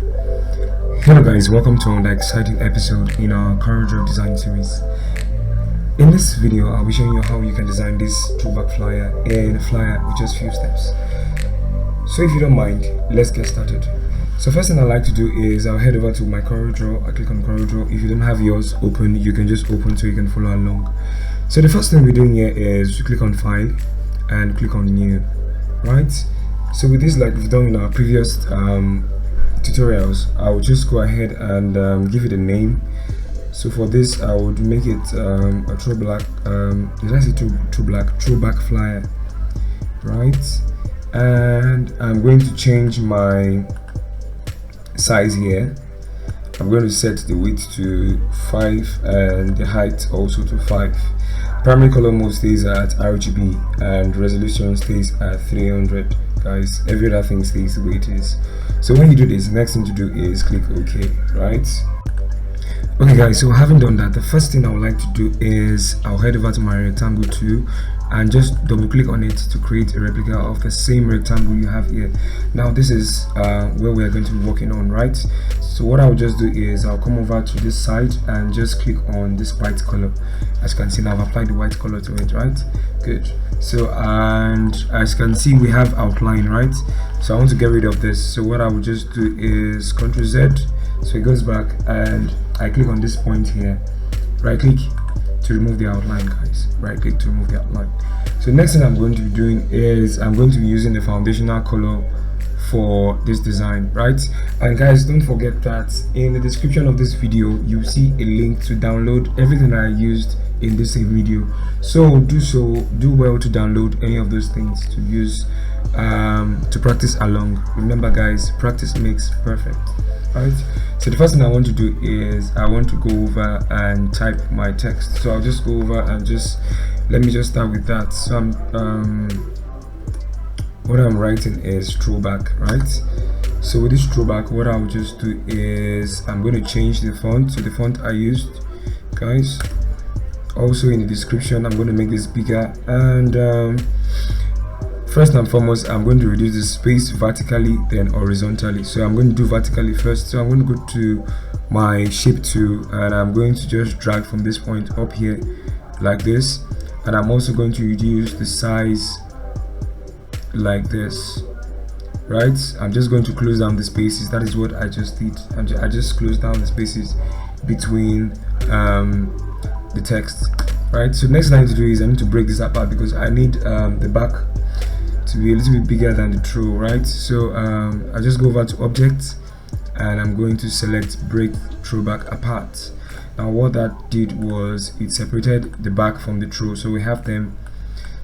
Hello guys, welcome to another exciting episode in our CorelDraw design series. In this video, I'll be showing you how you can design this throwback flyer and a flyer with just few steps. So if you don't mind, let's get started. So first thing I like to do is I'll head over to my CorelDraw. I click on CorelDraw. If you don't have yours open, you can just open so you can follow along. So the first thing we're doing here is you click on File and click on New, right? So with this, like we've done in our previous tutorials, I will just go ahead and give it a name. So for this, I would make it a throwback. Did I say throwback flyer, right? And I'm going to change my size here. I'm going to set the width to 5 and the height also to 5. Primary color mode stays at RGB and resolution stays at 300. Guys, every other thing stays the way it is. So when you do this, the next thing to do is click OK, right? Okay guys, so having done that, the first thing I would like to do is I'll head over to my rectangle tool and just double click on it to create a replica of the same rectangle you have here. Now this is where we are going to be working on, right? So what I'll just do is I'll come over to this side and just click on this white color. As you can see now, I've applied the white color to it, right? Good. So, and as you can see, we have outline, right? So I want to get rid of this. So what I will just do is Ctrl Z, so it goes back, and I click on this point here, right click to remove the outline, guys, right click to remove the outline. So next thing I'm going to be doing is I'm going to be using the foundational color for this design, right? And guys, don't forget that in the description of this video you see a link to download everything I used in this same video. So do well to download any of those things to use to practice along. Remember guys, practice makes perfect, right? So the first thing I want to do is I want to go over and type my text. So I'll just go over and let me just start with that. So what I'm writing is throwback, right? So with this throwback, what I'll just do is I'm going to change the font. So the font I used, guys, also in the description, I'm going to make this bigger. And first and foremost, I'm going to reduce the space vertically, then horizontally. So I'm going to do vertically first. So I'm going to go to my shape tool and I'm going to just drag from this point up here like this. And I'm also going to reduce the size like this, right? I'm just going to close down the spaces. That is what I just did. I just closed down the spaces between the text, right? So next thing I need to do is I need to break this apart because I need the back to be a little bit bigger than the throw, right? So I just go over to object and I'm going to select break throwback apart. Now what that did was it separated the back from the throw, so we have them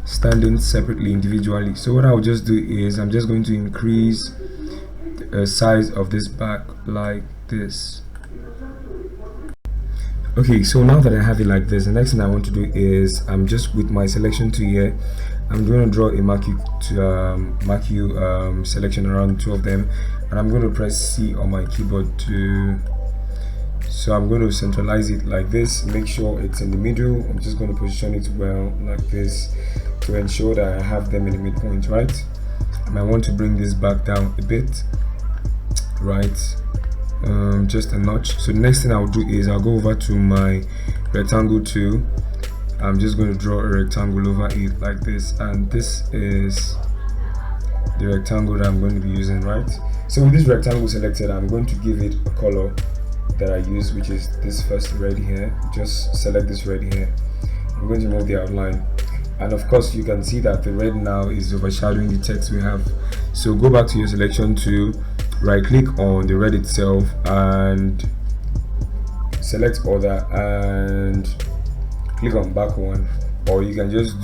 standing separately individually. So what I'll just do is I'm just going to increase the size of this back like this. Okay, so now that I have it like this, the next thing I want to do is I'm just with my selection tool here, I'm going to draw a mark hue selection around two of them, and I'm going to press C on my keyboard so I'm going to centralize it like this, make sure it's in the middle. I'm just going to position it well like this to ensure that I have them in the midpoint, right? And I want to bring this back down a bit, right? Just a notch. So the next thing I'll do is I'll go over to my rectangle tool. I'm just going to draw a rectangle over it like this, and this is the rectangle that I'm going to be using, right? So with this rectangle selected, I'm going to give it a color that I use, which is this first red here. Just select this red here. I'm going to remove the outline, and of course you can see that the red now is overshadowing the text we have. So go back to your selection tool, right click on the red itself and select other and click on back one, or you can just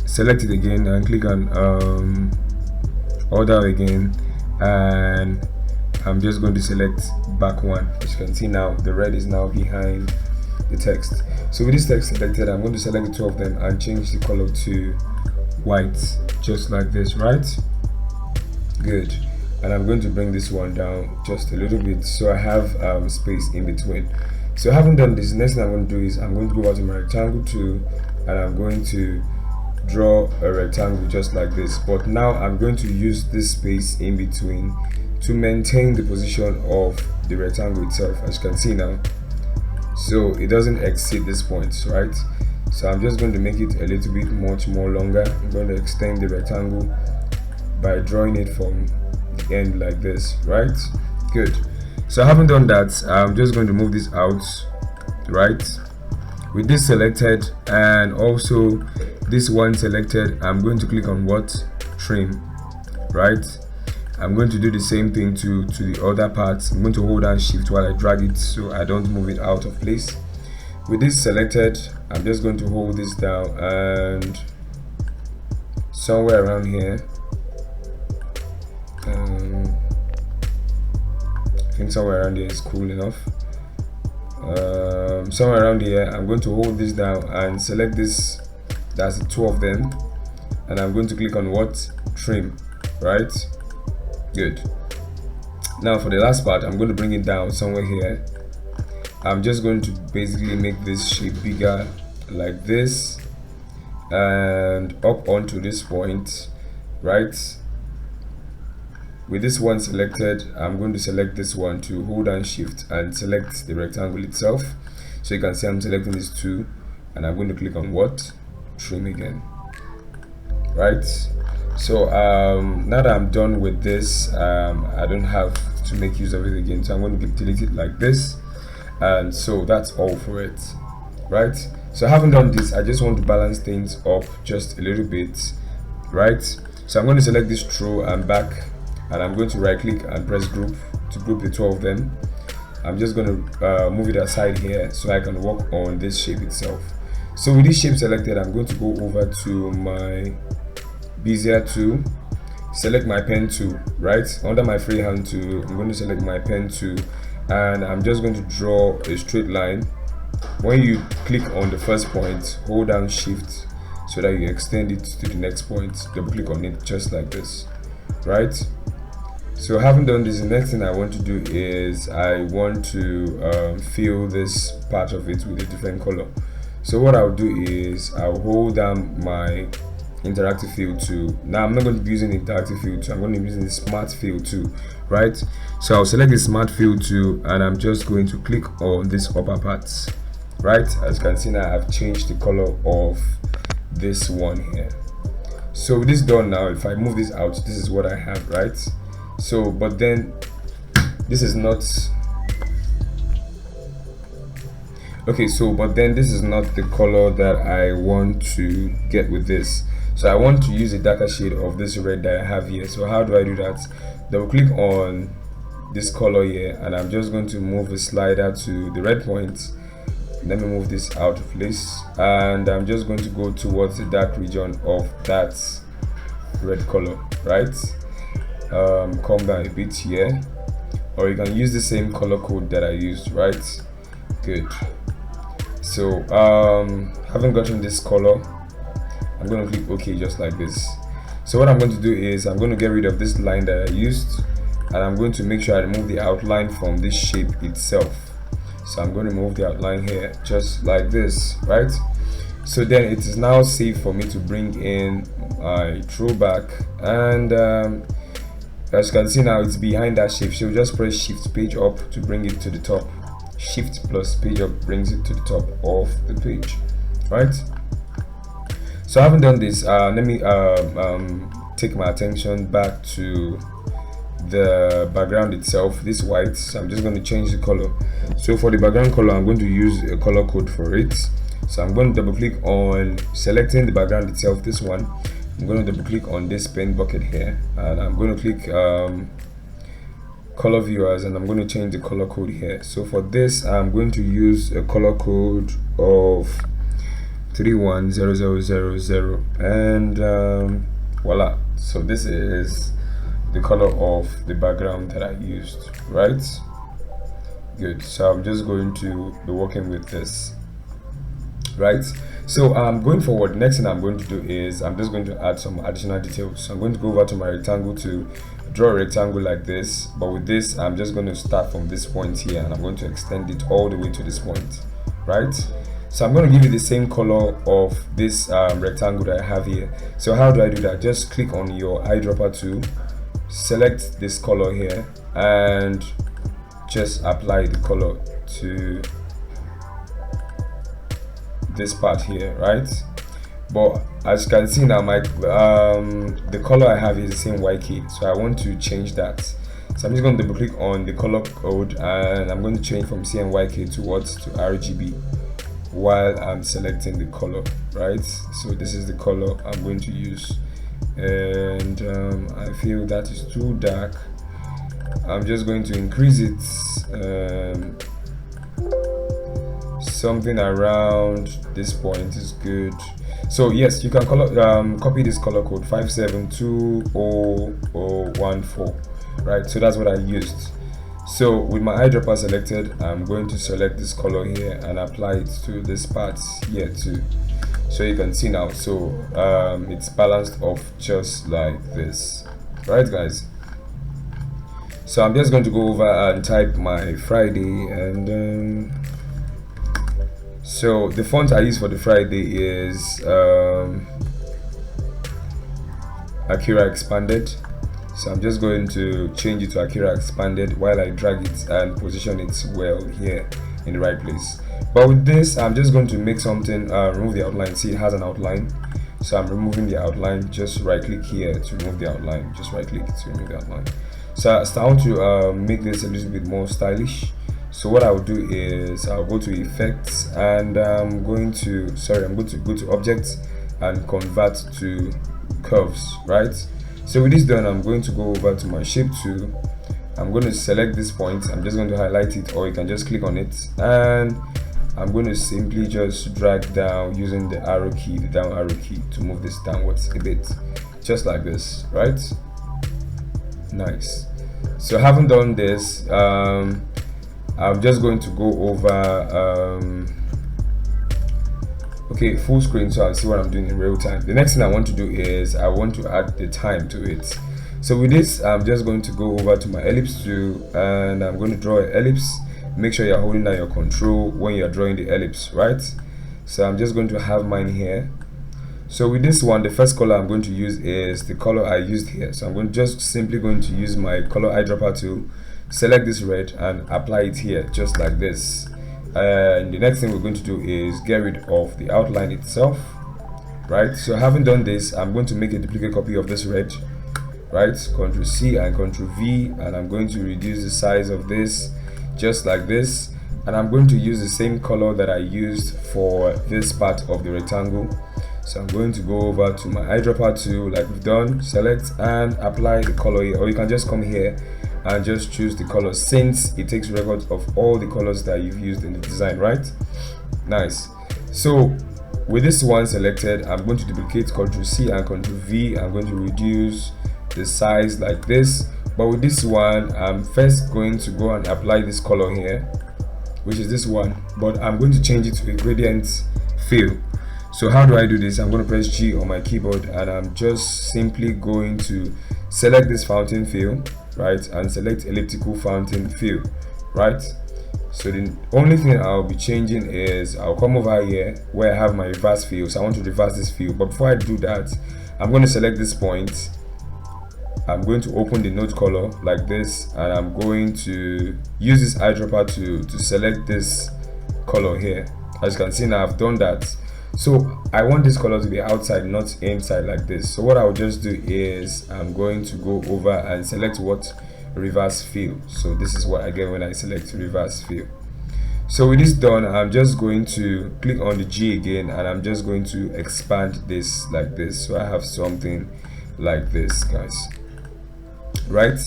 select it again and click on other again, and I'm just going to select back one. As you can see now, the red is now behind the text. So with this text selected, I'm going to select the two of them and change the color to white, just like this, right? Good. And I'm going to bring this one down just a little bit so I have space in between. So having done this, next thing I'm going to do is I'm going to go over to my rectangle tool and I'm going to draw a rectangle just like this, but now I'm going to use this space in between to maintain the position of the rectangle itself, as you can see now, so it doesn't exceed this point, right? So I'm just going to make it a little bit much more longer. I'm going to extend the rectangle by drawing it from the end like this, right? Good. So I haven't done that. I'm just going to move this out, right? With this selected and also this one selected, I'm going to click on what? Trim, right? I'm going to do the same thing to the other parts. I'm going to hold down shift while I drag it so I don't move it out of place. With this selected, I'm just going to hold this down and somewhere around here, I think somewhere around here is cool enough. Somewhere around here, I'm going to hold this down and select this. That's the two of them, and I'm going to click on what? Trim, right? Good. Now for the last part, I'm going to bring it down somewhere here. I'm just going to basically make this shape bigger like this and up onto this point, right? With this one selected, I'm going to select this one to hold down shift and select the rectangle itself. So you can see I'm selecting these two, and I'm going to click on what? Trim again, right? So now that I'm done with this, I don't have to make use of it again, so I'm going to delete it like this. And so that's all for it, right? So I haven't done this. I just want to balance things up just a little bit, right? So I'm going to select this throw and back, and I'm going to right click and press group to group the two of them. I'm just going to move it aside here so I can work on this shape itself. So with this shape selected, I'm going to go over to my Bezier tool, select my pen tool, right? Under my freehand tool, I'm going to select my pen tool, and I'm just going to draw a straight line. When you click on the first point, hold down shift so that you extend it to the next point, double click on it just like this, right? So having done this, the next thing I want to do is I want to fill this part of it with a different color. So what I'll do is I'll hold down my interactive fill tool. Now I'm not going to be using the interactive fill tool, I'm going to be using the smart fill tool, right? So I'll select the smart fill tool, and I'm just going to click on this upper parts, right? As you can see now, I've changed the color of this one here. So with this done now, if I move this out, this is what I have, right? So but then this is not okay, so but then this is not the color that I want to get with this. So I want to use a darker shade of this red that I have here. So how do I do that? Double click on this color here, and I'm just going to move the slider to the red point. Let me move this out of place, and I'm just going to go towards the dark region of that red color, right? Come down a bit here, or you can use the same color code that I used, right? Good. So having gotten this color, I'm going to click OK just like this. So what I'm going to do is I'm going to get rid of this line that I used, and I'm going to make sure I remove the outline from this shape itself. So I'm going to remove the outline here just like this, right? So then it is now safe for me to bring in my throwback, and as you can see now, it's behind that shape. So just press shift page up to bring it to the top. Shift plus page up brings it to the top of the page, right? So I haven't done this. Let me take my attention back to the background itself. This white, so I'm just going to change the color. So for the background color, I'm going to use a color code for it. So I'm going to double click on selecting the background itself, this one. I'm going to double click on this paint bucket here, and I'm going to click color viewers, and I'm going to change the color code here. So for this, I'm going to use a color code of 310000, and voila. So this is the color of the background that I used, right? Good. So I'm just going to be working with this, right? So going forward, next thing I'm going to do is I'm just going to add some additional details. So I'm going to go over to my rectangle to draw a rectangle like this, but with this I'm just going to start from this point here, and I'm going to extend it all the way to this point, right? So I'm going to give you the same color of this rectangle that I have here. So how do I do that? Just click on your eyedropper tool, select this color here, and just apply the color to this part here, right? But as you can see now, my the color I have is the same white key, so I want to change that. So I'm just going to double click on the color code, and I'm going to change from CMYK to what, to RGB, while I'm selecting the color, right? So this is the color I'm going to use, and I feel that is too dark. I'm just going to increase it something around this point is good. So yes, you can copy this color code 5720014, right? So that's what I used. So with my eyedropper selected, I'm going to select this color here and apply it to this part here too. So you can see now, so it's balanced off just like this, right guys? So I'm just going to go over and type my Friday, and so the font I use for the Friday is Akira Expanded. So I'm just going to change it to Akira Expanded while I drag it and position it well here in the right place. But with this, I'm just going to make something, remove the outline. See, it has an outline, so I'm removing the outline. Just right click here to remove the outline, just right click to remove the outline. So I want to make this a little bit more stylish. So what I'll do is I'll go to effects, and I'm going to go to objects and convert to curves, right? So with this done, I'm going to go over to my shape tool. I'm going to select this point. I'm just going to highlight it, or you can just click on it, and I'm going to simply just drag down using the arrow key, the down arrow key, to move this downwards a bit, just like this, right? Nice. So having done this, I'm just going to go over okay, full screen, so I'll see what I'm doing in real time. The next thing I want to do is I want to add the time to it. So with this, I'm just going to go over to my ellipse tool, and I'm going to draw an ellipse. Make sure you're holding down your control when you're drawing the ellipse, right? So I'm just going to have mine here. So with this one, the first color I'm going to use is the color I used here. So I'm simply going to use my color eyedropper tool, select this red and apply it here, just like this. And the next thing we're going to do is get rid of the outline itself, right? So having done this, I'm going to make a duplicate copy of this red, right? Ctrl C and Ctrl V, and I'm going to reduce the size of this just like this, and I'm going to use the same color that I used for this part of the rectangle. So I'm going to go over to my eyedropper tool like we've done, select and apply the color here, or you can just come here and just choose the color, since it takes record of all the colors that you've used in the design, right? Nice. So with this one selected, I'm going to duplicate, Ctrl C and Ctrl V. I'm going to reduce the size like this. But with this one, I'm first going to go and apply this color here, which is this one, but I'm going to change it to a gradient fill. So how do I do this? I'm going to press G on my keyboard, and I'm just simply going to select this fountain fill, right, and select elliptical fountain fill, right? So the only thing I'll be changing is I'll come over here where I have my reverse fill. So I want to reverse this fill, but before I do that, I'm going to select this point. I'm going to open the node color like this, and I'm going to use this eyedropper to select this color here. As you can see now, I've done that. So I want this color to be outside, not inside like this. So what I'll just do is I'm going to go over and select what, reverse fill. So this is what I get when I select reverse fill. So with this done, I'm just going to click on the G again, and I'm just going to expand this like this. So I have something like this, guys, right?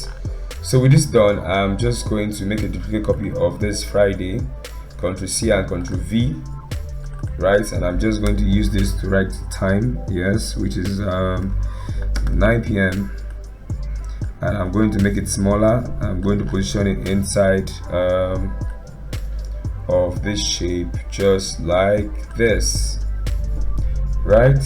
So with this done, I'm just going to make a duplicate copy of this Friday, Ctrl C and Ctrl V, right? And I'm just going to use this to write time, yes, which is 9 p.m. and I'm going to make it smaller. I'm going to position it inside of this shape, just like this, right?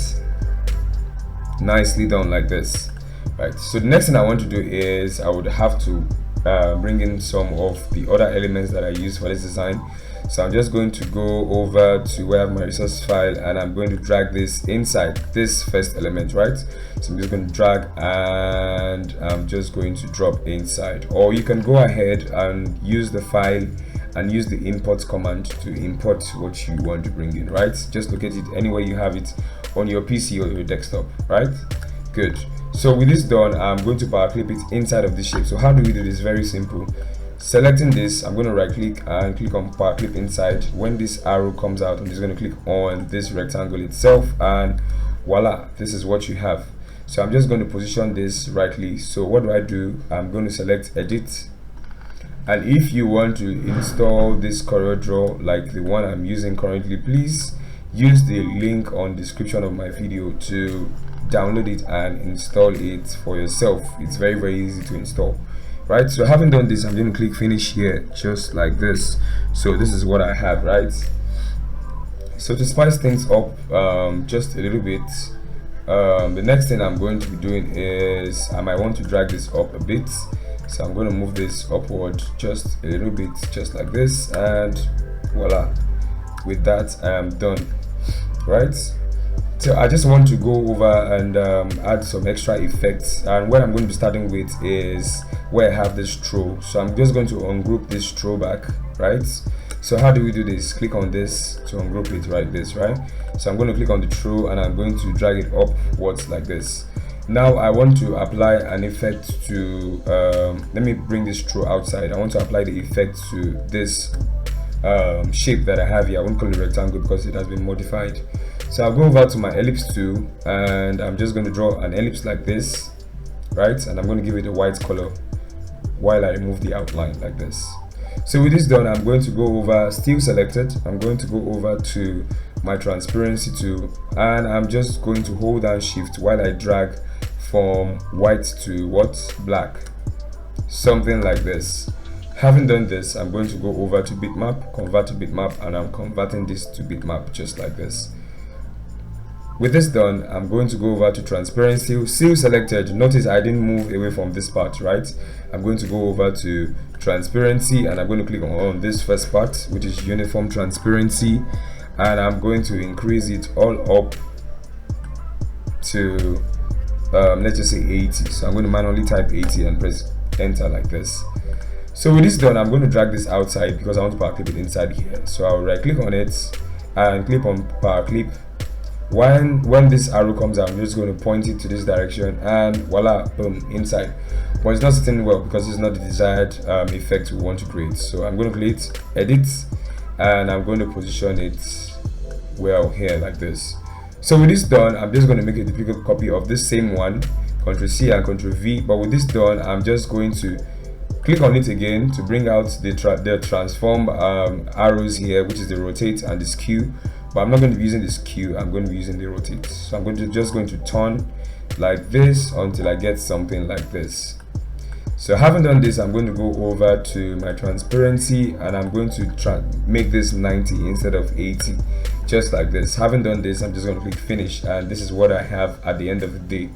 Nicely done like this, right? So the next thing I want to do is I would have to bring in some of the other elements that I use for this design. So I'm just going to go over to where I have my resource file, and I'm going to drag this inside this first element, right? So I'm just going to drag, and I'm just going to drop inside. Or you can go ahead and use the file and use the import command to import what you want to bring in, right? Just locate it anywhere you have it on your PC or your desktop, right? Good. So with this done, I'm going to power clip it inside of this shape. So how do we do this? Very simple. Selecting this, I'm going to right click and click on power clip inside. When this arrow comes out, I'm just going to click on this rectangle itself, and voila, this is what you have. So I'm just going to position this rightly. So what do? I'm going to select edit, and if you want to install this CorelDraw like the one I'm using currently, please use the link on the description of my video to download it and install it for yourself. It's very easy to install, right? So having done this, I'm going to click finish here, just like this. So this is what I have, right? So to spice things up just a little bit, the next thing I'm going to be doing is I might want to drag this up a bit. So I'm going to move this upward just a little bit, just like this, and voila, with that I am done, right? So I just want to go over and add some extra effects, and what I'm going to be starting with is where I have this throw. So I'm just going to ungroup this throw back, right? So how do we do this? Click on this to ungroup it, right? This, right? So I'm going to click on the throw, and I'm going to drag it upwards like this. Now I want to apply an effect to let me bring this throw outside. I want to apply the effect to this shape that I have here. I won't call it rectangle because it has been modified. So I'll go over to my ellipse tool, and I'm just going to draw an ellipse like this, right? And I'm going to give it a white color while I remove the outline like this. So with this done, I'm going to go over, still selected, I'm going to go over to my transparency tool, and I'm just going to hold down shift while I drag from white to what? Black, something like this. Having done this, I'm going to go over to bitmap, convert to bitmap, and I'm converting this to bitmap just like this. With this done, I'm going to go over to transparency, still selected. Notice I didn't move away from this part, right? I'm going to go over to transparency, and I'm going to click on this first part, which is uniform transparency, and I'm going to increase it all up to let's just say 80. So I'm going to manually type 80 and press enter like this. So with this done, I'm going to drag this outside because I want to power clip it inside here. So I'll right click on it and click on power clip. When this arrow comes out, I'm just going to point it to this direction, and voila, boom, inside. But it's not sitting well because it's not the desired effect we want to create. So I'm going to click edit, and I'm going to position it well here like this. So with this done, I'm just going to make a duplicate copy of this same one, Ctrl C and Ctrl V. But with this done, I'm just going to click on it again to bring out the transform arrows here, which is the rotate and the skew. But I'm not going to be using the skew, I'm going to be using the rotate. So I'm just going to turn like this until I get something like this. So having done this, I'm going to go over to my transparency, and I'm going to make this 90 instead of 80, just like this. Having done this, I'm just going to click finish, and this is what I have at the end of the day.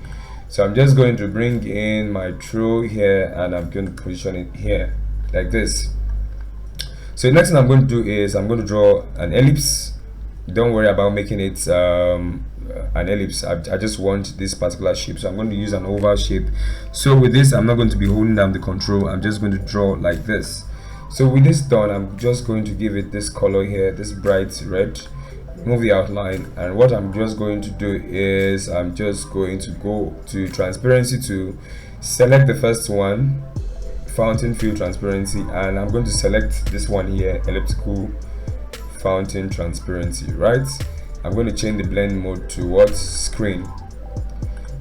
So I'm just going to bring in my throw here, and I'm going to position it here like this. So the next thing I'm going to do is I'm going to draw an ellipse. Don't worry about making it an ellipse. I just want this particular shape, so I'm going to use an oval shape. So with this, I'm not going to be holding down the control, I'm just going to draw like this. So with this done, I'm just going to give it this color here, this bright red, move the outline, and what I'm just going to do is I'm just going to go to transparency to select the first one, fountain fill transparency, and I'm going to select this one here, elliptical fountain transparency, right? I'm going to change the blend mode to what? Screen.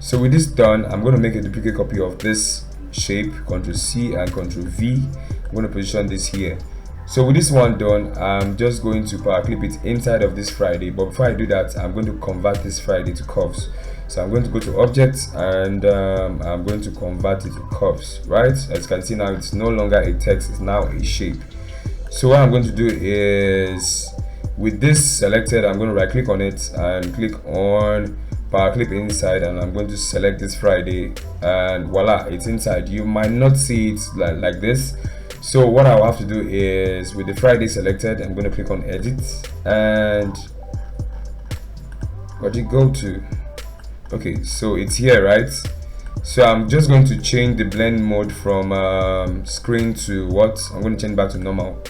So with this done, I'm going to make a duplicate copy of this shape, Ctrl C and Ctrl V. I'm going to position this here. So with this one done, I'm just going to power clip it inside of this Friday. But before I do that, I'm going to convert this Friday to curves. So I'm going to go to objects, and I'm going to convert it to curves, right? As you can see now, it's no longer a text, it's now a shape. So what I'm going to do is, with this selected, I'm going to right click on it and click on power clip inside, and I'm going to select this Friday, and voila, it's inside. You might not see it like this. So what I'll have to do is, with the Friday selected, I'm going to click on edit, and where do you go to? Okay, so it's here, right? So I'm just going to change the blend mode from screen to what? I'm going to change back to normal.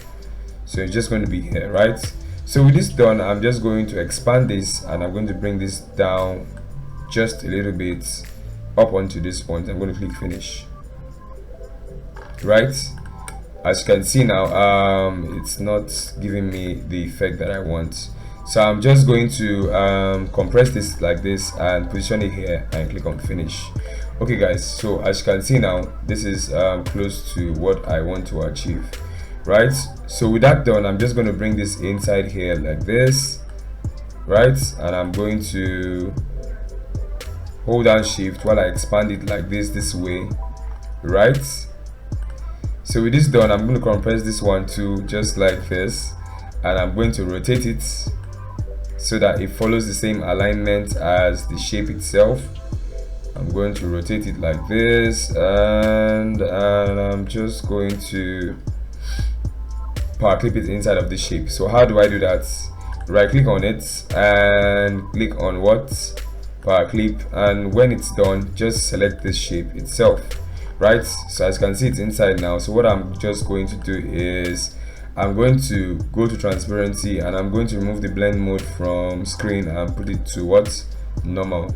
So it's just going to be here, right? So with this done, I'm just going to expand this, and I'm going to bring this down just a little bit up onto this point. I'm going to click finish, right? As you can see now, it's not giving me the effect that I want. So I'm just going to compress this like this and position it here and click on finish. Okay guys, so as you can see now, this is close to what I want to achieve, right? So with that done, I'm just going to bring this inside here like this, right? And I'm going to hold down shift while I expand it like this way, right? So with this done, I'm going to compress this one too, just like this, and I'm going to rotate it so that it follows the same alignment as the shape itself. I'm going to rotate it like this, and I'm just going to power clip it inside of the shape. So how do I do that? Right click on it and click on what? Power clip, and when it's done, just select this shape itself, right? So as you can see, it's inside now. So what I'm just going to do is, I'm going to go to transparency, and I'm going to remove the blend mode from screen and put it to what? Normal,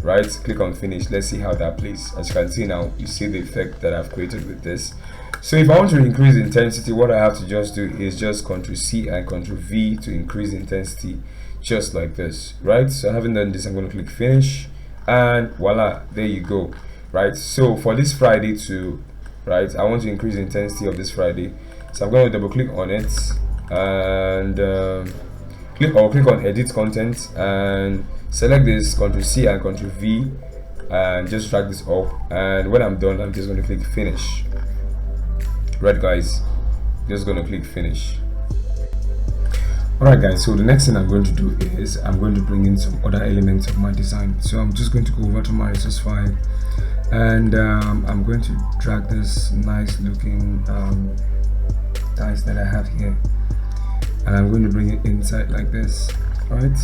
right? Click on finish. Let's see how that plays. As you can see now, you see the effect that I've created with this. So if I want to increase the intensity, what I have to just do is just Ctrl C and Ctrl V to increase the intensity, just like this, right? So having done this, I'm going to click finish, and voila, there you go, right? So for this Friday to, right, I want to increase the intensity of this Friday. So I'm going to double click on it and click on edit content and select this, Ctrl C and Ctrl V, and just drag this up. And when I'm done, I'm just going to click finish. Right guys, just going to click finish. Alright guys, so the next thing I'm going to do is, I'm going to bring in some other elements of my design. So I'm just going to go over to my resource file, and I'm going to drag this nice looking dice that I have here, and I'm going to bring it inside like this, right?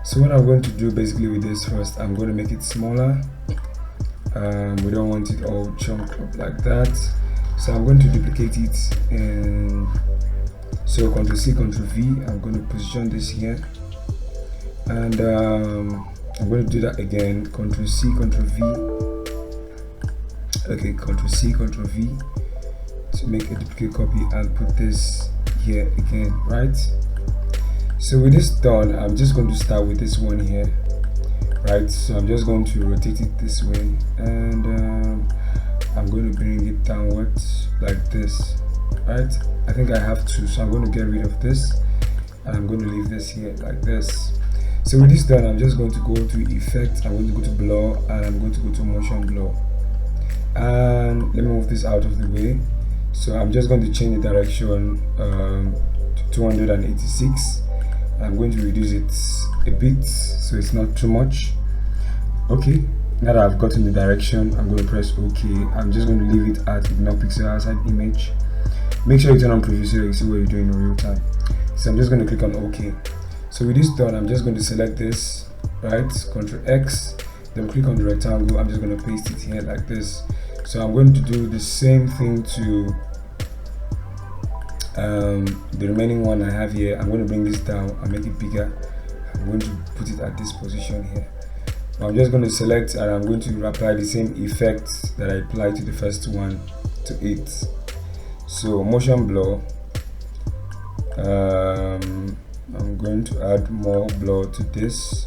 So what I'm going to do basically with this, first I'm going to make it smaller. We don't want it all chunked up like that, so I'm going to duplicate it, and so Ctrl C, Ctrl V, I'm going to position this here, and I'm going to do that again, Ctrl C, Ctrl V, okay, Ctrl C, Ctrl V, to make a duplicate copy and put this here again, right? So with this done, I'm just going to start with this one here, right? So I'm just going to rotate it this way, and I'm going to bring it downwards like this, right? I think I have to, so I'm going to get rid of this, and I'm going to leave this here like this. So with this done, I'm just going to go to effect, I'm going to go to blur, and I'm going to go to motion blur, and let me move this out of the way. So I'm just going to change the direction to 286. I'm going to reduce it a bit so it's not too much. Okay, now that I've gotten the direction, I'm going to press OK. I'm just going to leave it at ignore pixel outside image. Make sure you turn on preview so you see what you're doing in real time. So I'm just going to click on OK. So with this done, I'm just going to select this, right? Ctrl X, then click on the rectangle. I'm just going to paste it here like this. So I'm going to do the same thing to the remaining one I have here. I'm going to bring this down and make it bigger. I'm going to put it at this position here. I'm just going to select, and I'm going to apply the same effect that I applied to the first one to it. So motion blur, I'm going to add more blur to this.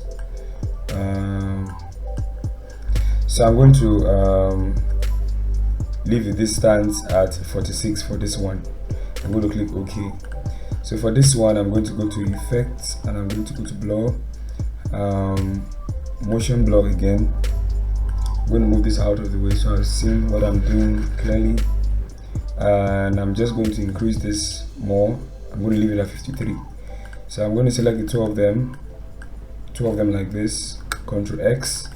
So I'm going to leave the distance at 46 for this one. I'm going to click OK. So for this one, I'm going to go to effect, and I'm going to go to blur, motion blur again. I'm going to move this out of the way so I'll see what I'm doing clearly, and I'm just going to increase this more. I'm going to leave it at 53. So I'm going to select the two of them like this, Ctrl X,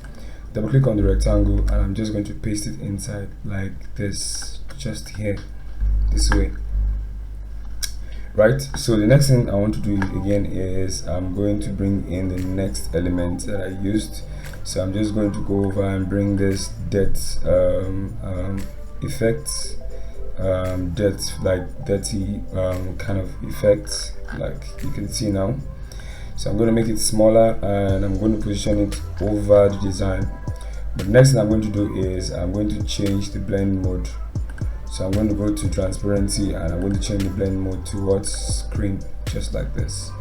double click on the rectangle, and I'm just going to paste it inside like this, just here, this way. Right, so the next thing I want to do again is I'm going to bring in the next element that I used. So I'm just going to go over and bring this depth effect, depth, like dirty kind of effect, like you can see now. So I'm going to make it smaller and I'm going to position it over the design. But the next thing I'm going to do is I'm going to change the blend mode. So I'm going to go to transparency and I'm going to change the blend mode towards screen, just like this.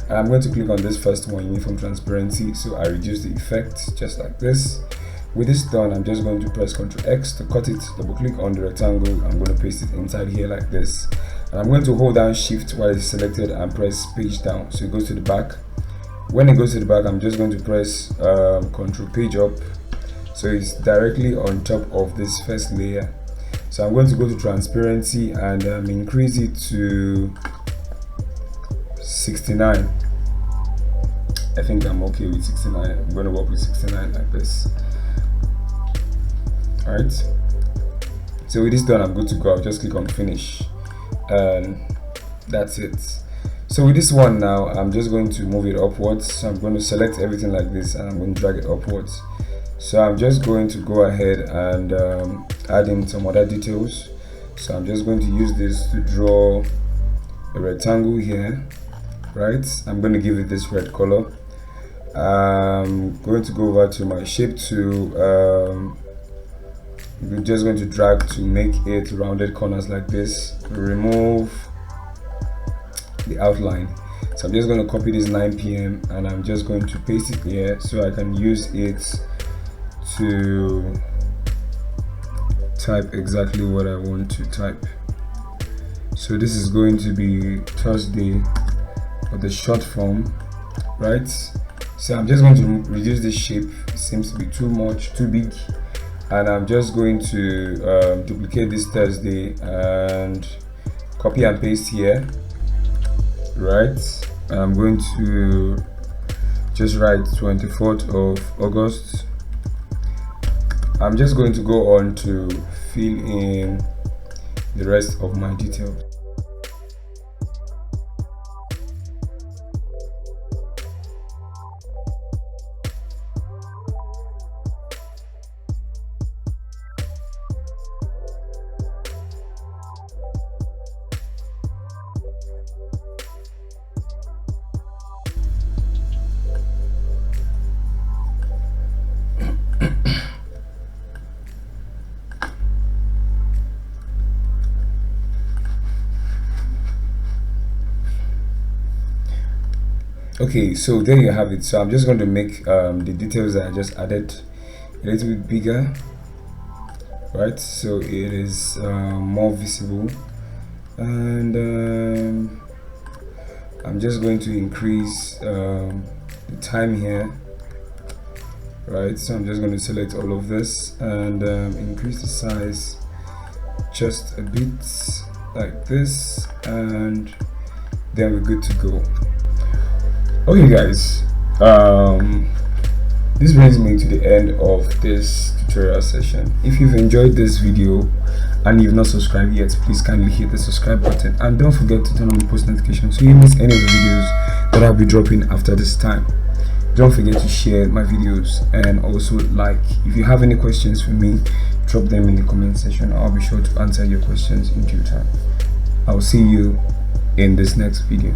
And I'm going to click on this first one, uniform transparency, so I reduce the effect just like this. With this done, I'm just going to press Ctrl X to cut it, double click on the rectangle, I'm going to paste it inside here like this. And I'm going to hold down shift while it's selected and press page down, so it goes to the back. When it goes to the back, I'm just going to press Ctrl page up, so it's directly on top of this first layer. So I'm going to go to transparency and increase it to 69. I think I'm okay with 69. I'm going to work with 69 like this. Alright, so with this done, I'm good to go. I'll just click on finish and that's it. So with this one now, I'm just going to move it upwards. So I'm going to select everything like this and I'm going to drag it upwards. So I'm just going to go ahead and add in some other details. So I'm just going to use this to draw a rectangle here, right? I'm going to give it this red color. I'm going to go over to my shape tool. We're just going to drag to make it rounded corners like this. Remove the outline. So I'm just going to copy this 9 p.m. and I'm just going to paste it here so I can use it to type exactly what I want to type. So this is going to be Thursday for the short form, right? So I'm just going to reduce this shape. It seems to be too much, too big, and I'm just going to duplicate this Thursday and copy and paste here, right? And I'm going to just write 24th of August. I'm just going to go on to fill in the rest of my details. Okay, so there you have it. So I'm just going to make the details that I just added a little bit bigger, right? So it is more visible, and I'm just going to increase the time here, right? So I'm just going to select all of this and increase the size just a bit like this, and then we're good to go. Okay guys, this brings me to the end of this tutorial session. If you've enjoyed this video and you've not subscribed yet, please kindly hit the subscribe button and don't forget to turn on the post notifications so you miss any of the videos that I'll be dropping after this time. Don't forget to share my videos and also like. If you have any questions for me, drop them in the comment section. I'll be sure to answer your questions in due time. I'll see you in this next video.